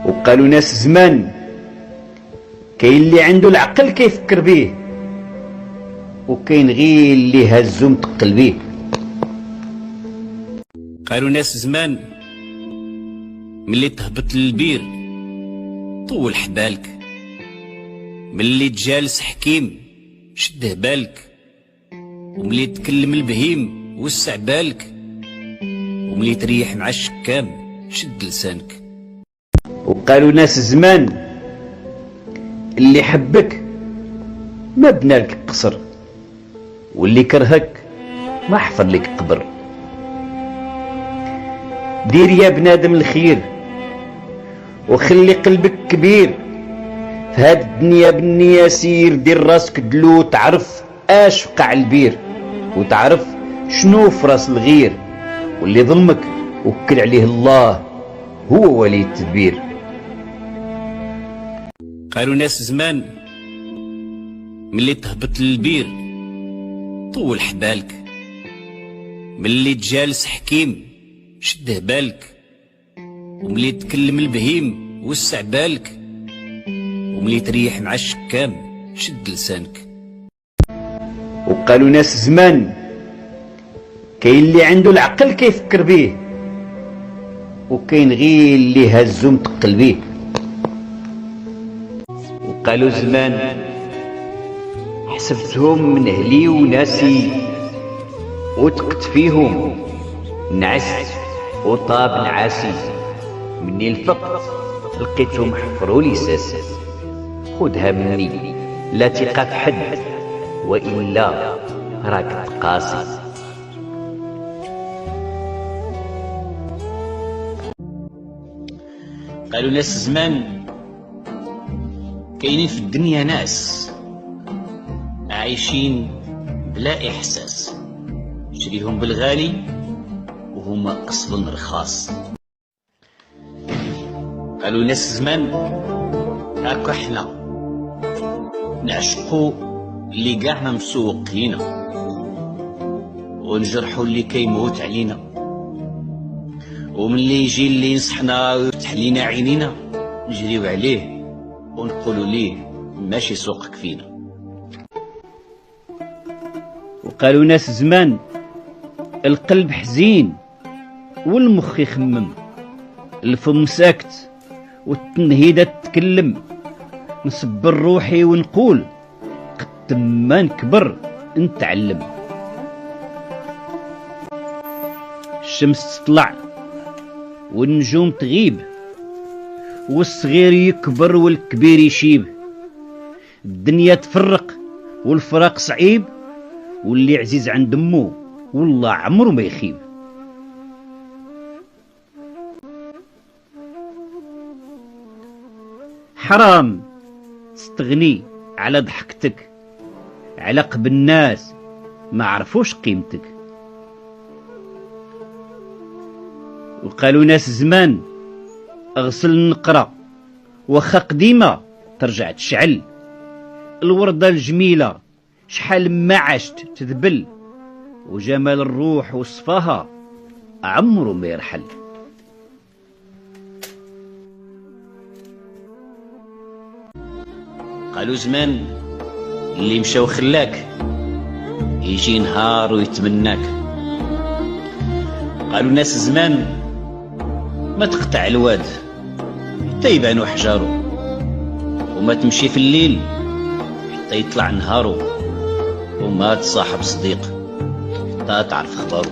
وقالوا ناس زمان كاين اللي عنده العقل كيفكر بيه، وكاين غير اللي هزو متقل بيه. قالوا ناس زمان ملي تهبط للبير طول حبالك، ملي تجالس حكيم شده بالك، وملي تكلم البهيم وسع بالك، وملي تريح مع الشكام شد لسانك. وقالوا ناس زمان اللي حبك ما بنالك قصر، واللي كرهك ما حفر لك قبر. دير يا بنادم الخير وخلي قلبك كبير، في هاد الدنيا بالنية سير، دير راسك دلو تعرف اش وقع البير، وتعرف شنو في راس الغير، واللي ظلمك وكل عليه الله هو ولي التدبير. قالوا ناس زمان ملي تهبط للبير طول حبالك، ملي تجالس حكيم شده بالك، وملي تكلم البهيم وسع بالك، وملي تريح مع الشكام شد لسانك. وقالوا ناس زمان كاين اللي عنده العقل كيفكر بيه، وكاين غير اللي هزو متقل بيه. وقالوا زمان حسبتهم من اهلي وناسي، وتقت فيهم نعست وطاب نعاسي، مني الفقت لقيتهم حفروا لي ساسي. خدها مني لا تقى في حد، وإلا راك تقاسي. قالوا ناس زمان كاينين في الدنيا ناس عايشين بلا إحساس، شريهم بالغالي وهما أصلا رخاص. قالوا ناس زمان هاكا حنا نعشقو اللي قاعنا مسوقينا، ونجرحو اللي كيموت علينا، وملي يجي اللي ينصحنا ويفتح لينا عينينا نجريو عليه ونقولو ليه ماشي سوقك فينا. وقالوا ناس زمان القلب حزين والمخ يخمم، الفم ساكت والتنهيدة تتكلم، نصبر روحي ونقول قد ما نكبر نتعلم. الشمس تطلع والنجوم تغيب، والصغير يكبر والكبير يشيب، الدنيا تفرق والفراق صعيب، واللي عزيز عند امه والله عمره ما يخيب. حرام تستغني على ضحكتك، على قلب الناس ما عرفوش قيمتك. وقالوا ناس زمان اغسل النقرة وخا قديمة ترجع تشعل، الوردة الجميلة شحال ما عشت تذبل، وجمال الروح وصفاها عمره ما يرحل. قالوا زمان اللي مشى وخلاك يجي نهار ويتمناك. قالوا ناس زمان ما تقطع الواد حتى يبانو حجارو، وما تمشي في الليل حتى يطلع نهارو، وما تصاحب صديق حتى تعرف خبارو.